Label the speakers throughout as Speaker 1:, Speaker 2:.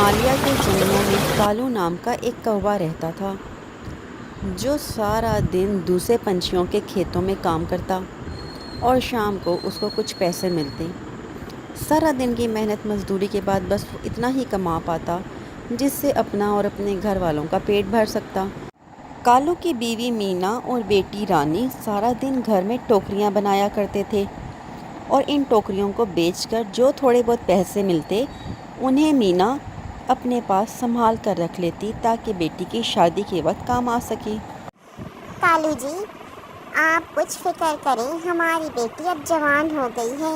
Speaker 1: ہمالیہ کے جنگلوں میں کالو نام کا ایک کوّا رہتا تھا جو سارا دن دوسرے پنچھیوں کے کھیتوں میں کام کرتا اور شام کو اس کو کچھ پیسے ملتے۔ سارا دن کی محنت مزدوری کے بعد بس وہ اتنا ہی کما پاتا جس سے اپنا اور اپنے گھر والوں کا پیٹ بھر سکتا۔ کالو کی بیوی مینا اور بیٹی رانی سارا دن گھر میں ٹوکریاں بنایا کرتے تھے اور ان ٹوکریوں کو بیچ کر جو تھوڑے بہت پیسے ملتے انہیں مینا اپنے پاس سنبھال کر رکھ لیتی تاکہ بیٹی کی شادی کے وقت کام آ سکے۔
Speaker 2: کالو جی، آپ کچھ فکر کریں، ہماری بیٹی اب جوان ہو گئی ہے،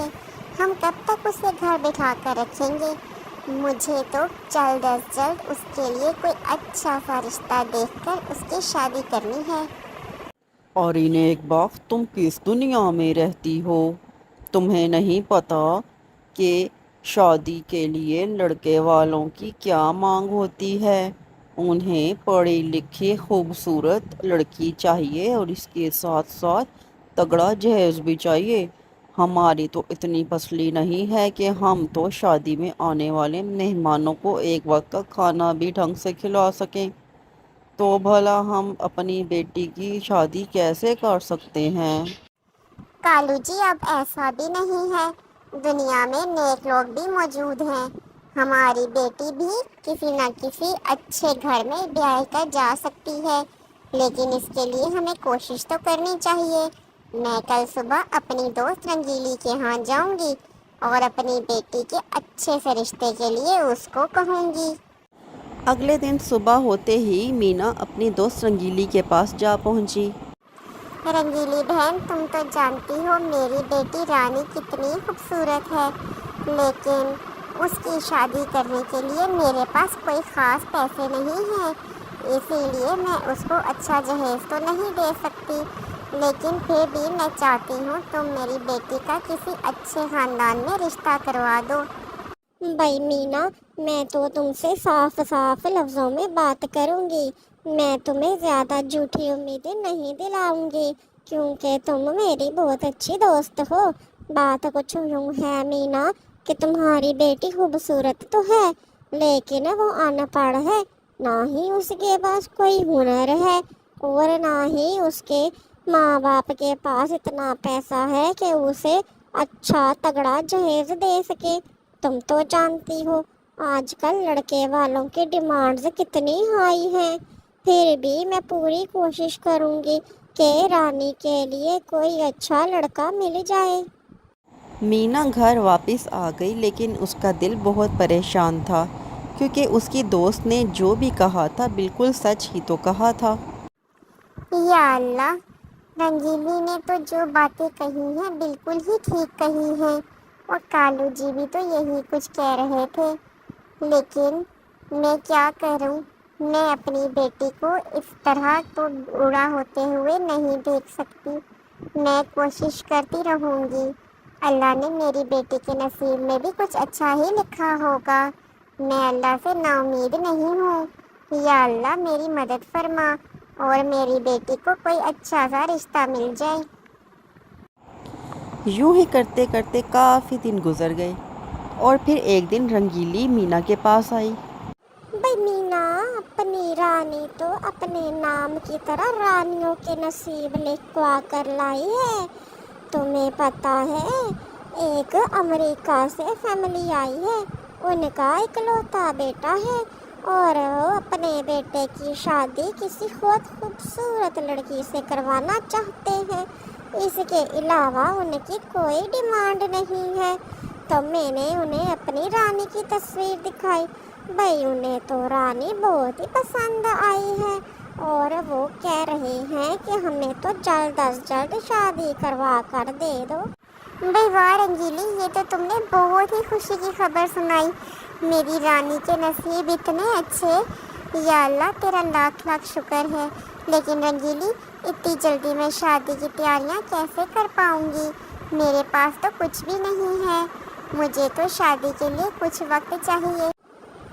Speaker 2: ہم کب تک اسے گھر بٹھا کر رکھیں گے؟ مجھے تو جلد از جلد اس کے لیے کوئی اچھا سا رشتہ دیکھ کر اس کی شادی کرنی ہے۔
Speaker 1: ارے نیک بخت، تم کس دنیا میں رہتی ہو؟ تمہیں نہیں پتا کہ شادی کے لیے لڑکے والوں کی کیا مانگ ہوتی ہے؟ انہیں پڑھی لکھی خوبصورت لڑکی چاہیے اور اس کے ساتھ ساتھ تگڑا جہیز بھی چاہیے۔ ہماری تو اتنی پسلی نہیں ہے کہ ہم تو شادی میں آنے والے مہمانوں کو ایک وقت کا کھانا بھی ڈھنگ سے کھلا سکیں، تو بھلا ہم اپنی بیٹی کی شادی کیسے کر سکتے ہیں؟
Speaker 2: کالو جی، اب ایسا بھی نہیں ہے، دنیا میں نیک لوگ بھی موجود ہیں، ہماری بیٹی بھی کسی نہ کسی اچھے گھر میں بیاہ کر جا سکتی ہے، لیکن اس کے لیے ہمیں کوشش تو کرنی چاہیے۔ میں کل صبح اپنی دوست رنگیلی کے ہاں جاؤں گی اور اپنی بیٹی کے اچھے سے رشتے کے لیے اس کو کہوں گی۔
Speaker 1: اگلے دن صبح ہوتے ہی مینا اپنی دوست رنگیلی کے پاس جا پہنچی۔
Speaker 2: رنگیلی بہن، تم تو جانتی ہو میری بیٹی رانی کتنی خوبصورت ہے، لیکن اس کی شادی کرنے کے لیے میرے پاس کوئی خاص پیسے نہیں ہیں، اسی لیے میں اس کو اچھا جہیز تو نہیں دے سکتی، لیکن پھر بھی میں چاہتی ہوں تم میری بیٹی کا کسی اچھے خاندان میں رشتہ کروا دو۔ بھائی مینا، میں تو تم سے صاف صاف لفظوں میں بات کروں گی، میں تمہیں زیادہ جھوٹی امیدیں نہیں دلاؤں گی، کیونکہ تم میری بہت اچھی دوست ہو۔ بات کچھ یوں ہے مینا کہ تمہاری بیٹی خوبصورت تو ہے، لیکن وہ ان پڑھ ہے، نہ ہی اس کے پاس کوئی ہنر ہے اور نہ ہی اس کے ماں باپ کے پاس اتنا پیسہ ہے کہ اسے اچھا تگڑا جہیز دے سکے۔ تم تو جانتی ہو آج کل لڑکے والوں کی ڈیمانڈز کتنی ہائی ہیں، پھر بھی میں پوری کوشش کروں گی کہ رانی کے لیے کوئی اچھا لڑکا مل جائے۔
Speaker 1: مینا گھر واپس آ گئی لیکن اس کا دل بہت پریشان تھا کیونکہ اس کی دوست نے جو بھی کہا تھا بالکل سچ ہی تو کہا تھا۔
Speaker 2: یا اللہ، رنگیلی نے تو جو باتیں کہی ہیں بالکل ہی ٹھیک کہی ہیں، اور کالو جی بھی تو یہی کچھ کہہ رہے تھے، لیکن میں کیا کروں، میں اپنی بیٹی کو اس طرح تو بوڑھا ہوتے ہوئے نہیں دیکھ سکتی، میں کوشش کرتی رہوں گی، اللہ نے میری بیٹی کے نصیب میں بھی کچھ اچھا ہی لکھا ہوگا، میں اللہ سے نا امید نہیں ہوں۔ یا اللہ میری مدد فرما اور میری بیٹی کو کوئی اچھا سا رشتہ مل جائے۔
Speaker 1: یوں ہی کرتے کرتے کافی دن گزر گئے اور پھر ایک دن رنگیلی مینا کے پاس آئی۔
Speaker 2: بھائی مینا، اپنی رانی تو اپنے نام کی طرح رانیوں کے نصیب لکھوا کر لائی ہے، تمہیں پتہ ہے ایک امریکہ سے فیملی آئی ہے، ان کا اکلوتا بیٹا ہے اور وہ اپنے بیٹے کی شادی کسی بہت خوبصورت لڑکی سے کروانا چاہتے ہیں، اس کے علاوہ ان کی کوئی ڈیمانڈ نہیں ہے، تو میں نے انہیں اپنی رانی کی تصویر دکھائی، بھائی انہیں تو رانی بہت ہی پسند آئی ہے اور وہ کہہ رہے ہیں کہ ہمیں تو جلد از جلد شادی کروا کر دے دو۔ بھائی واہ رنگیلی، یہ تو تم نے بہت ہی خوشی کی خبر سنائی، میری رانی کے نصیب اتنے اچھے، یا اللہ تیرا لاکھ لاکھ شکر ہے، لیکن رنگیلی اتنی جلدی میں شادی کی تیاریاں کیسے کر پاؤں گی، میرے پاس تو کچھ بھی نہیں ہے، مجھے تو شادی کے لیے کچھ وقت چاہیے۔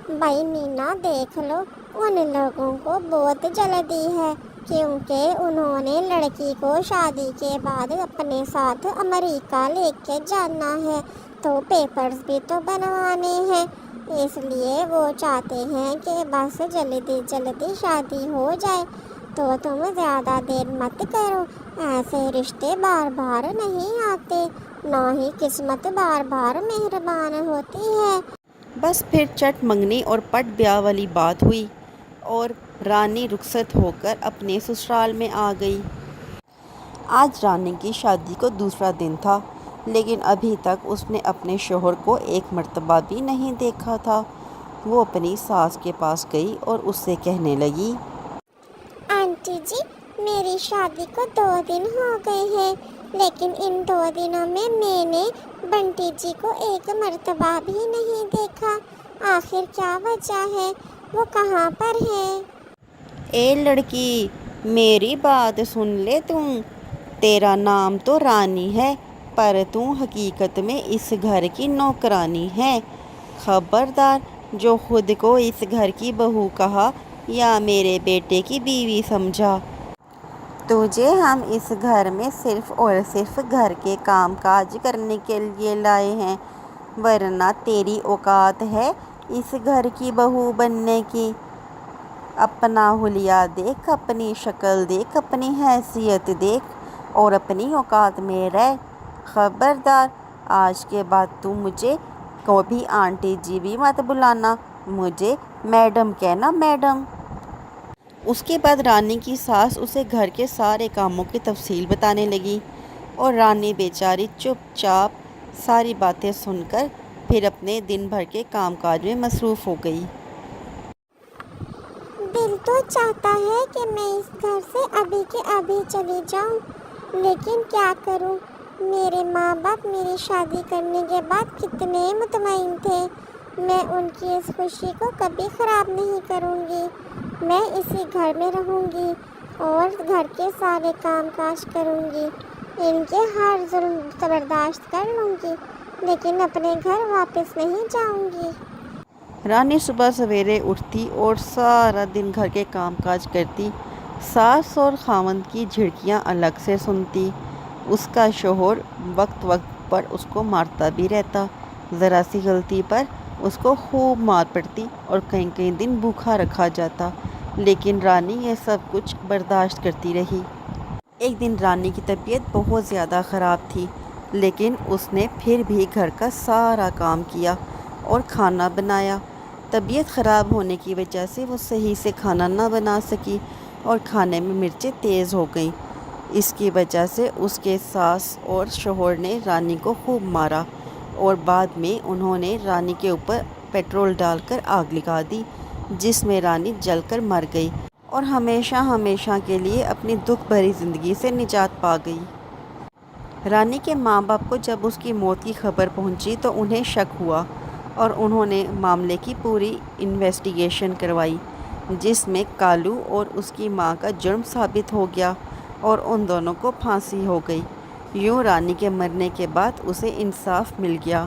Speaker 2: بھائی مینا دیکھ لو، ان لوگوں کو بہت جلدی ہے کیونکہ انہوں نے لڑکی کو شادی کے بعد اپنے ساتھ امریکہ لے کے جانا ہے، تو تو پیپرز بھی تو بنوانے ہیں، اس لیے وہ چاہتے ہیں کہ بس جلدی جلدی شادی ہو جائے۔ تو تم زیادہ دیر مت کرو، ایسے رشتے بار بار نہیں آتے، نہ ہی قسمت بار بار مہربان ہوتی ہے۔
Speaker 1: بس پھر چٹ منگنی اور پٹ بیاہ والی بات ہوئی اور رانی رخصت ہو کر اپنے سسرال میں آ گئی۔ آج رانی کی شادی کو دوسرا دن تھا، لیکن ابھی تک اس نے اپنے شوہر کو ایک مرتبہ بھی نہیں دیکھا تھا۔ وہ اپنی ساس کے پاس گئی اور اس سے کہنے لگی،
Speaker 2: آنٹی جی، میری شادی کو 2 دن ہو گئے ہیں، لیکن ان 2 دنوں میں نے بنٹی جی کو ایک مرتبہ بھی نہیں دیکھا۔ آخر کیا وجہ ہے؟ وہ کہاں پر ہے؟
Speaker 1: اے لڑکی، میری بات سن لے تم۔ تیرا نام تو رانی ہے، پر تم حقیقت میں اس گھر کی نوکرانی ہے۔ خبردار، جو خود کو اس گھر کی بہو کہا یا میرے بیٹے کی بیوی سمجھا۔ تجھے ہم اس گھر میں صرف اور صرف گھر کے کام کاج کرنے کے لیے لائے ہیں، ورنہ تیری اوقات ہے اس گھر کی بہو بننے کی؟ اپنا حلیہ دیکھ، اپنی شکل دیکھ، اپنی حیثیت دیکھ اور اپنی اوقات میں رہ۔ خبردار، آج کے بعد تم مجھے کبھی آنٹی جی بھی مت بلانا، مجھے میڈم کہنا، میڈم۔ اس کے بعد رانی کی ساس اسے گھر کے سارے کاموں کی تفصیل بتانے لگی اور رانی بیچاری چپ چاپ ساری باتیں سن کر پھر اپنے دن بھر کے کام کاج میں مصروف ہو گئی۔
Speaker 2: دل تو چاہتا ہے کہ میں اس گھر سے ابھی کے ابھی چلی جاؤں، لیکن کیا کروں؟ میرے ماں باپ میری شادی کرنے کے بعد کتنے مطمئن تھے۔ میں ان کی اس خوشی کو کبھی خراب نہیں کروں گی۔ میں اسی گھر میں رہوں گی اور گھر کے سارے کام کاج کروں گی، ان کے ہر ظلم برداشت کر لوں گی، لیکن اپنے گھر واپس نہیں جاؤں گی۔
Speaker 1: رانی صبح سویرے اٹھتی اور سارا دن گھر کے کام کاج کرتی، ساس اور خاوند کی جھڑکیاں الگ سے سنتی۔ اس کا شوہر وقت وقت پر اس کو مارتا بھی رہتا، ذرا سی غلطی پر اس کو خوب مار پڑتی اور کئی کئی دن بھوکا رکھا جاتا، لیکن رانی یہ سب کچھ برداشت کرتی رہی۔ ایک دن رانی کی طبیعت بہت زیادہ خراب تھی، لیکن اس نے پھر بھی گھر کا سارا کام کیا اور کھانا بنایا۔ طبیعت خراب ہونے کی وجہ سے وہ صحیح سے کھانا نہ بنا سکی اور کھانے میں مرچیں تیز ہو گئیں۔ اس کی وجہ سے اس کے ساس اور شوہر نے رانی کو خوب مارا اور بعد میں انہوں نے رانی کے اوپر پیٹرول ڈال کر آگ لگا دی، جس میں رانی جل کر مر گئی اور ہمیشہ ہمیشہ کے لیے اپنی دکھ بھری زندگی سے نجات پا گئی۔ رانی کے ماں باپ کو جب اس کی موت کی خبر پہنچی تو انہیں شک ہوا اور انہوں نے معاملے کی پوری انویسٹیگیشن کروائی، جس میں کالو اور اس کی ماں کا جرم ثابت ہو گیا اور ان دونوں کو پھانسی ہو گئی۔ یوں رانی کے مرنے کے بعد اسے انصاف مل گیا۔